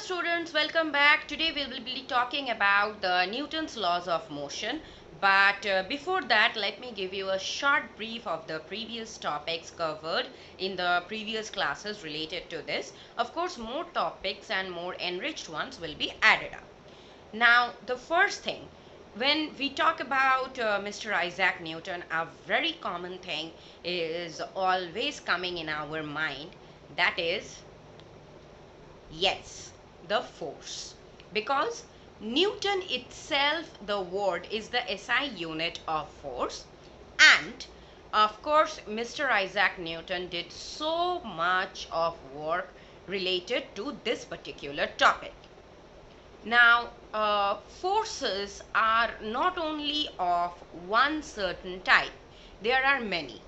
students, welcome back. Today we will be talking about the Newton's laws of motion. But before that, let me give you a short brief of the previous topics covered in the previous classes related to this. Of course, more topics and more enriched ones will be added up. Now, the first thing, when we talk about Mr. Isaac Newton, a very common thing is always coming in our mind. That is, yes, the force. Because Newton itself, the word, is the SI unit of force. And of course, Mr. Isaac Newton did so much of work related to this particular topic. Now, forces are not only of one certain type, there are many.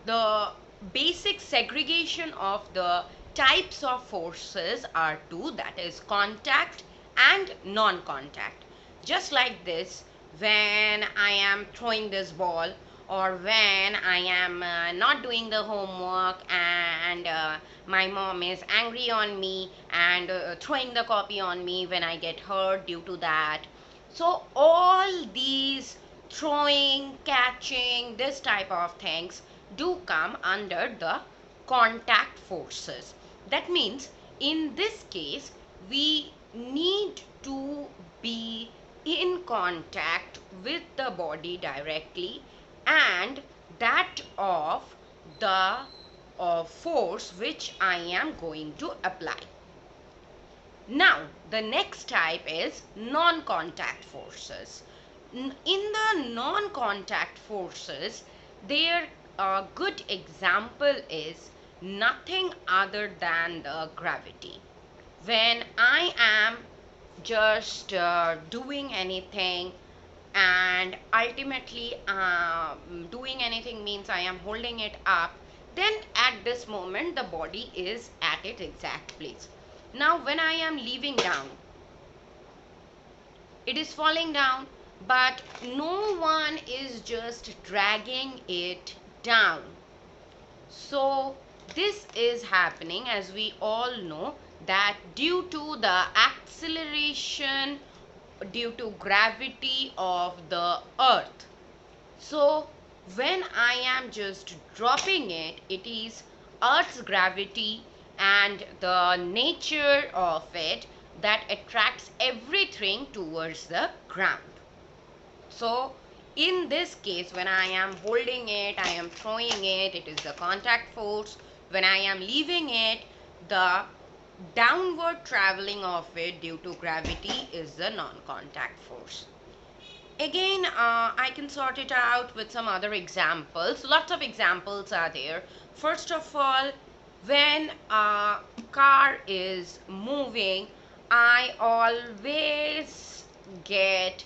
The basic segregation of the types of forces are two, that is contact and non-contact. Just like this, when I am throwing this ball, or when I am not doing the homework and my mom is angry on me and throwing the copy on me when I get hurt due to that. So all these throwing, catching, this type of things do come under the contact forces. That means in this case we need to be in contact with the body directly, and that of the force which I am going to apply. Now, the next type is non-contact forces. In the non-contact forces, their good example is nothing other than the gravity. When I am just doing anything, and ultimately doing anything means I am holding it up, then at this moment the body is at its exact place. Now when I am leaving down, it is falling down, but no one is just dragging it down. So this is happening, as we all know, that due to the acceleration due to gravity of the earth. So when I am just dropping it, it is earth's gravity and the nature of it that attracts everything towards the ground. So in this case, when I am holding it, I am throwing it, it is the contact force. When I am leaving it, the downward traveling of it due to gravity is the non-contact force. Again, I can sort it out with some other examples. Lots of examples are there. First of all, when a car is moving, I always get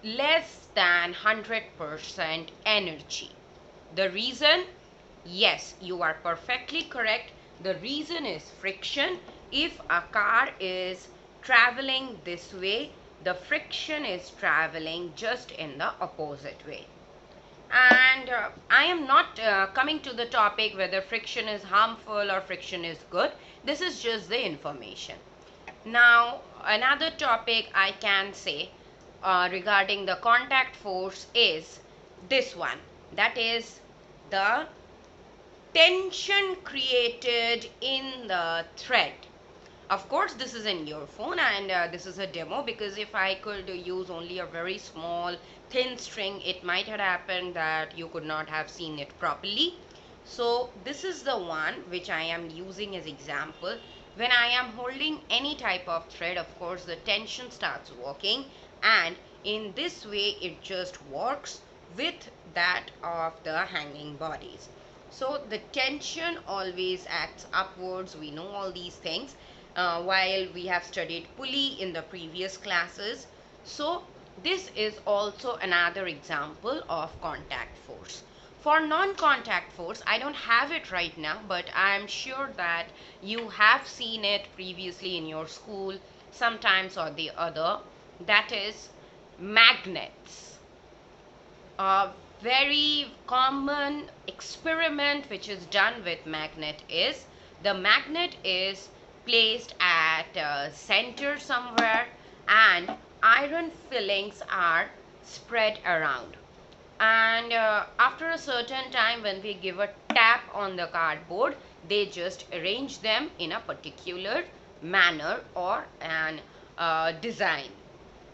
less than 100% energy. The reason? Yes, you are perfectly correct. The reason is friction. If a car is traveling this way, the friction is traveling just in the opposite way. And I am not coming to the topic whether friction is harmful or friction is good. This is just the information. Now, another topic I can say regarding the contact force is this one. That is the tension created in the thread. Of course, this is in your phone, and this is a demo, because if I could use only a very small thin string, it might have happened that you could not have seen it properly. So this is the one which I am using as example. When I am holding any type of thread, of course the tension starts working, and in this way it just works with that of the hanging bodies. So the tension always acts upwards. We know all these things while we have studied pulley in the previous classes. So this is also another example of contact force. For non-contact force, I don't have it right now, but I am sure that you have seen it previously in your school sometimes or the other. That is magnets. Very common experiment which is done with magnet is, the magnet is placed at at center somewhere, and iron fillings are spread around. And after a certain time, when we give a tap on the cardboard, they just arrange them in a particular manner or an design.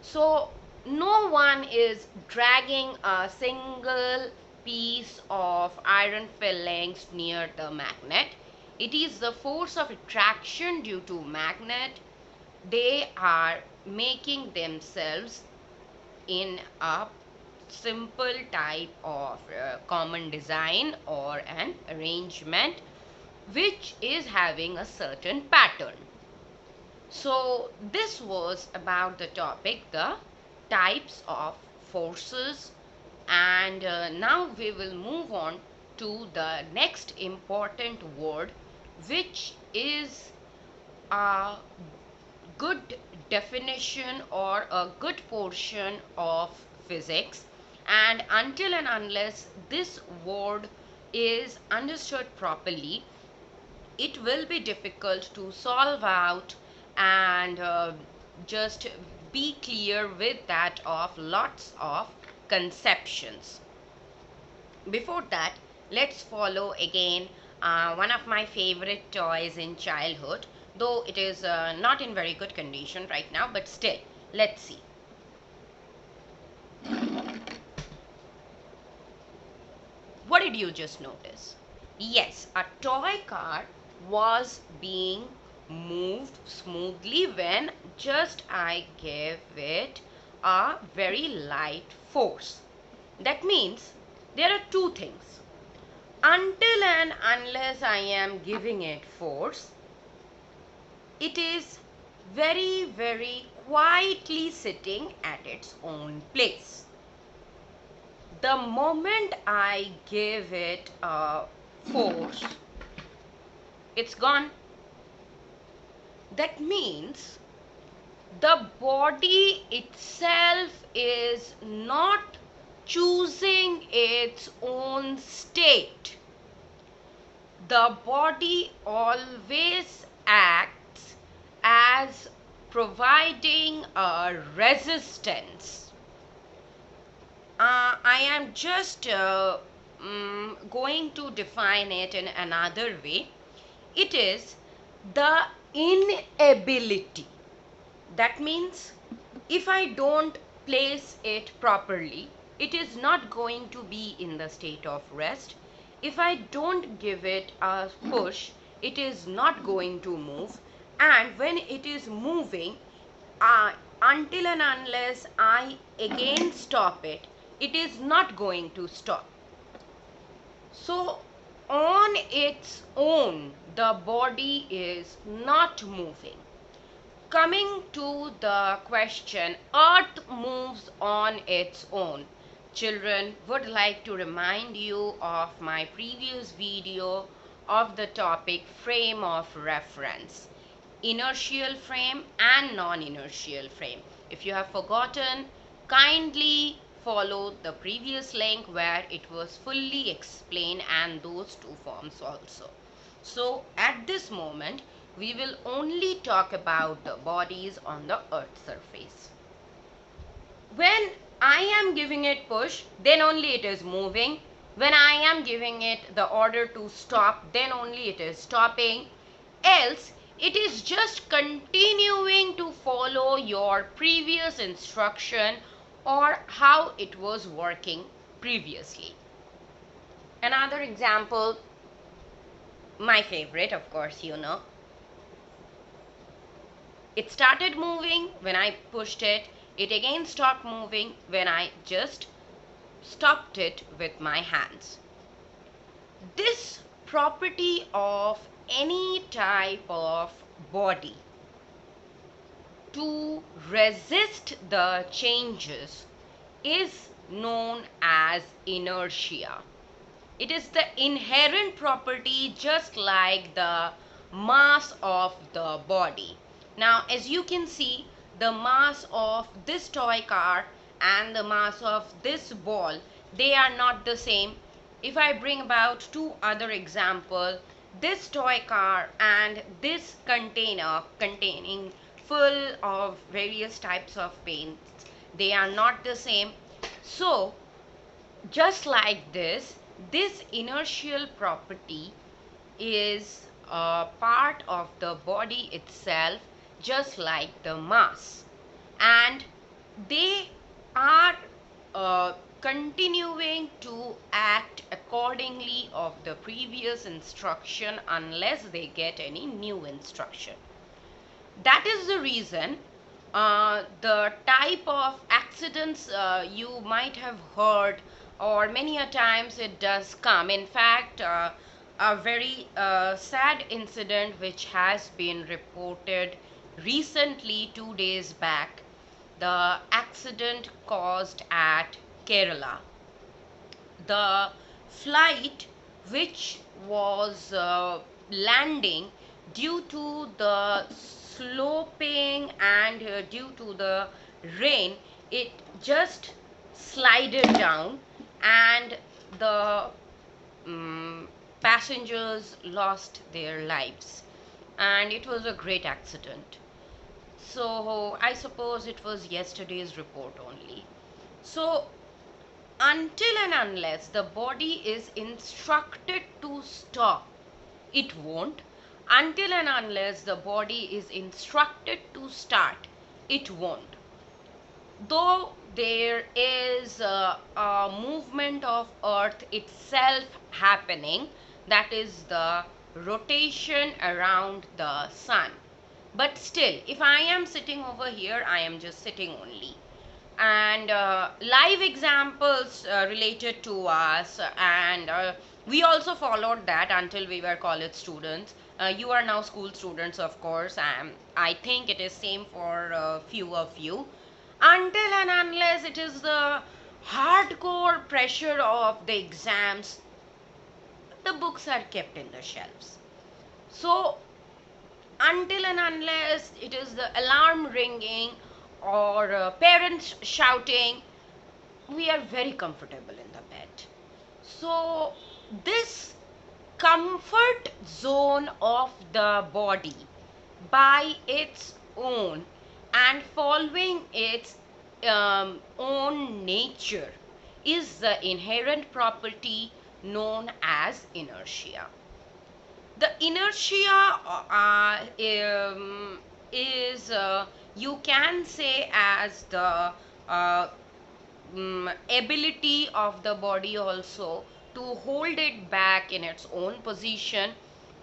So no one is dragging a single piece of iron fillings near the magnet. It is the force of attraction due to magnet. They are making themselves in a simple type of common design or an arrangement which is having a certain pattern. So this was about the topic, the types of forces, and now we will move on to the next important word, which is a good definition or a good portion of physics. And until and unless this word is understood properly, it will be difficult to solve out and just be clear with that of lots of conceptions. Before that, let's follow again one of my favorite toys in childhood, though it is not in very good condition right now, but still, let's see. What did you just notice? Yes, a toy car was being moved smoothly when just I gave it a very light force. That means there are two things. Until and unless I am giving it force, it is very, very quietly sitting at its own place. The moment I give it a force, it's gone. That means the body itself is not choosing its own state. The body always acts as providing a resistance. I am just going to define it in another way. It is the inability. That means if I don't place it properly, it is not going to be in the state of rest. If I don't give it a push, it is not going to move. And when it is moving, until and unless I again stop it, it is not going to stop. So on its own, the body is not moving. Coming to the question, Earth moves on its own. Children, would like to remind you of my previous video of the topic frame of reference, inertial frame and non-inertial frame. If you have forgotten, kindly follow the previous link where it was fully explained, and those two forms also. So at this moment, we will only talk about the bodies on the earth surface. When I am giving it push, then only it is moving. When I am giving it the order to stop, then only it is stopping. Else, it is just continuing to follow your previous instruction or how it was working previously. Another example, my favorite, of course, you know. It started moving when I pushed it. It again stopped moving when I just stopped it with my hands. This property of any type of body to resist the changes is known as inertia. It is the inherent property, just like the mass of the body. Now, as you can see, the mass of this toy car and the mass of this ball, they are not the same. If I bring about two other examples, this toy car and this container containing full of various types of paints, they are not the same. So just like this inertial property is a part of the body itself, just like the mass, and they are continuing to act accordingly of the previous instruction unless they get any new instruction. That is the reason the type of accidents you might have heard, or many a times it does come. In fact, a very sad incident which has been reported recently, 2 days back, the accident caused at Kerala. The flight which was landing, due to the sloping and due to the rain, it just slided down, and the passengers lost their lives, and it was a great accident. So I suppose it was yesterday's report only. So until and unless the body is instructed to stop, it won't. Until and unless the body is instructed to start, it won't. Though there is a movement of earth itself happening, that is the rotation around the sun, but still, if I am sitting over here, I am just sitting only. And live examples related to us, and we also followed that until we were college students. You are now school students, of course, and I think it is same for a few of you. Until and unless it is the hardcore pressure of the exams, the books are kept in the shelves. So until and unless it is the alarm ringing or parents shouting, we are very comfortable in the bed. So this comfort zone of the body by its own and following its own nature is the inherent property known as inertia. The inertia is, you can say, as the ability of the body also to hold it back in its own position.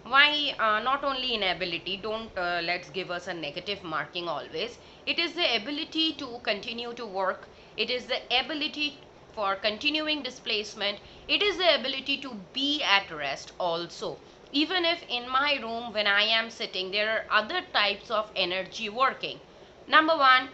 Why not only inability, don't let's give us a negative marking always. It is the ability to continue to work, it is the ability for continuing displacement, it is the ability to be at rest also. Even if in my room when I am sitting, there are other types of energy working. Number one,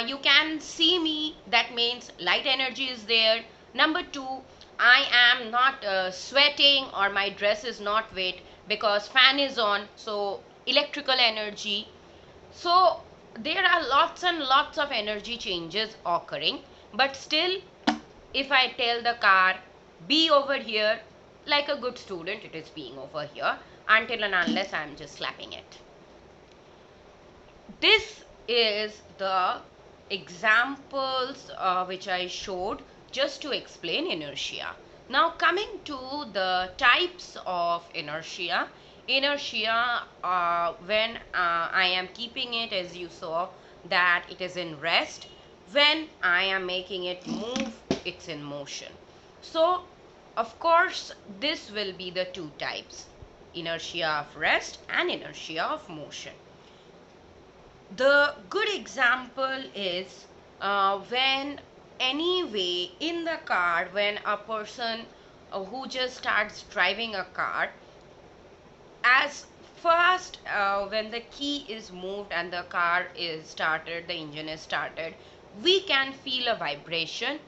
you can see me, that means light energy is there. Number two, I am not sweating or my dress is not wet because fan is on, so electrical energy. So there are lots and lots of energy changes occurring, but still, if I tell the car be over here, like a good student, it is being over here until and unless I am just slapping it. This is the examples which I showed just to explain inertia. Now coming to the types of inertia. Inertia, when I am keeping it, as you saw, that it is in rest. When I am making it move, it's in motion. So of course this will be the two types: inertia of rest and inertia of motion. The good example is when anyway in the car, when a person who just starts driving a car, as first when the key is moved and the car is started, the engine is started, we can feel a vibration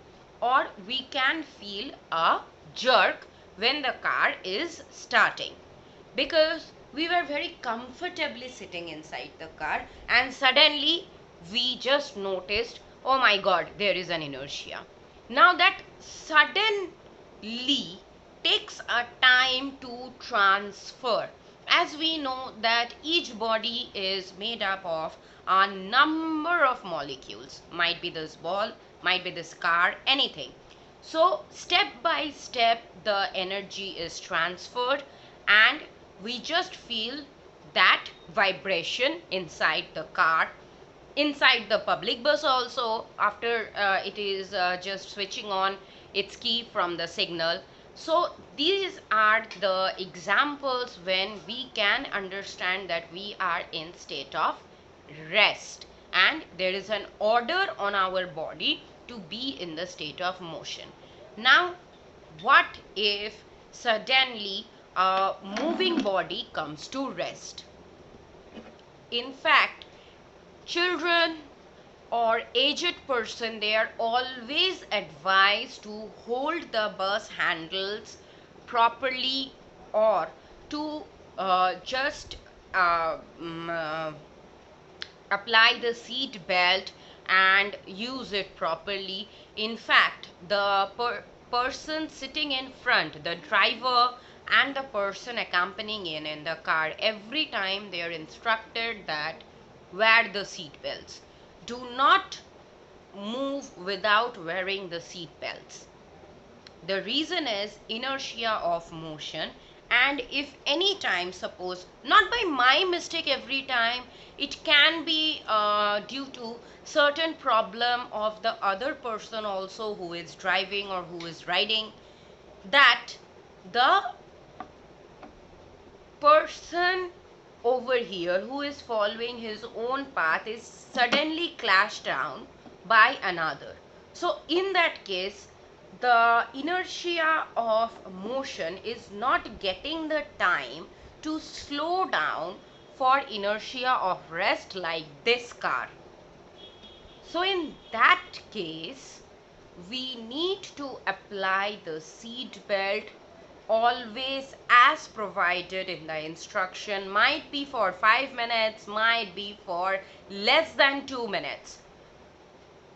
or we can feel a jerk when the car is starting, because we were very comfortably sitting inside the car and suddenly we just noticed, oh my god, there is an inertia. Now that suddenly takes a time to transfer. As we know that each body is made up of a number of molecules, might be this ball, might be this car, anything. So step by step the energy is transferred, and we just feel that vibration inside the car, inside the public bus also, after it is just switching on its key from the signal. So these are the examples when we can understand that we are in state of rest and there is an order on our body to be in the state of motion. Now what if suddenly a moving body comes to rest? In fact, children or aged person, they are always advised to hold the bus handles properly, or to just apply the seat belt and use it properly. In fact, the person sitting in front, the driver and the person accompanying in the car, every time they are instructed that wear the seat belts. Do not move without wearing the seat belts. The reason is inertia of motion, and if any time, suppose not by my mistake every time, it can be due to certain problem of the other person also who is driving or who is riding, that the person over here who is following his own path is suddenly clashed down by another. So in that case, the inertia of motion is not getting the time to slow down for inertia of rest like this car. So in that case, we need to apply the seat belt always as provided in the instruction. Might be for 5 minutes, might be for less than 2 minutes.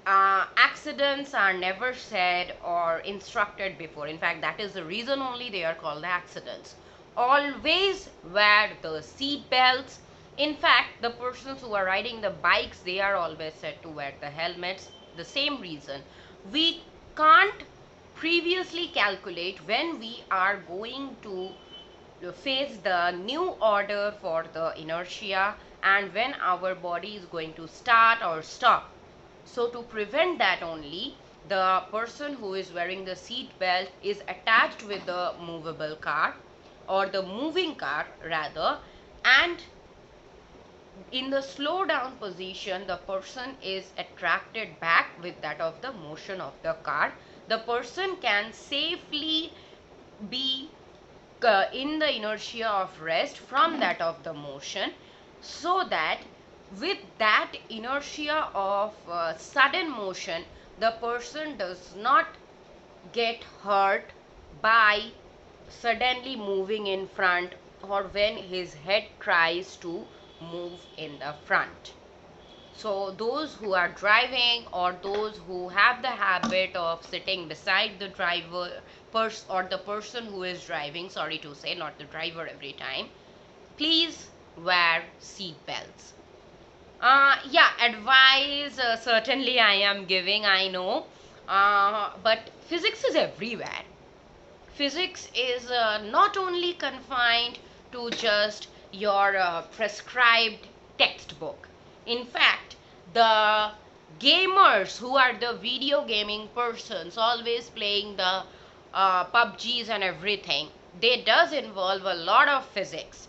Accidents are never said or instructed before. In fact, that is the reason only they are called accidents. Always wear the seat belts. In fact, the persons who are riding the bikes, they are always said to wear the helmets. The same reason. We can't previously calculate when we are going to face the new order for the inertia and when our body is going to start or stop. So to prevent that only, the person who is wearing the seat belt is attached with the movable car or the moving car rather, and in the slow down position the person is attracted back with that of the motion of the car. The person can safely be in the inertia of rest from that of the motion, so that with that inertia of sudden motion the person does not get hurt by suddenly moving in front or when his head tries to move in the front. So those who are driving or those who have the habit of sitting beside the driver or the person who is driving, sorry to say, not the driver every time, please wear seat belts. Yeah, advice certainly I am giving, I know, but physics is everywhere. Physics is not only confined to just your prescribed textbook. In fact, the gamers who are the video gaming persons always playing the PUBGs and everything, they does involve a lot of physics,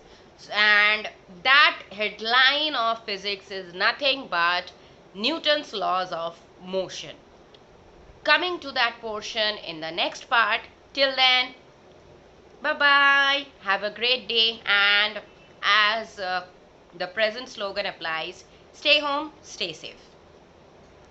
and that headline of physics is nothing but Newton's laws of motion. Coming to that portion in the next part. Till then, bye bye, have a great day, and as the present slogan applies, stay home, stay safe.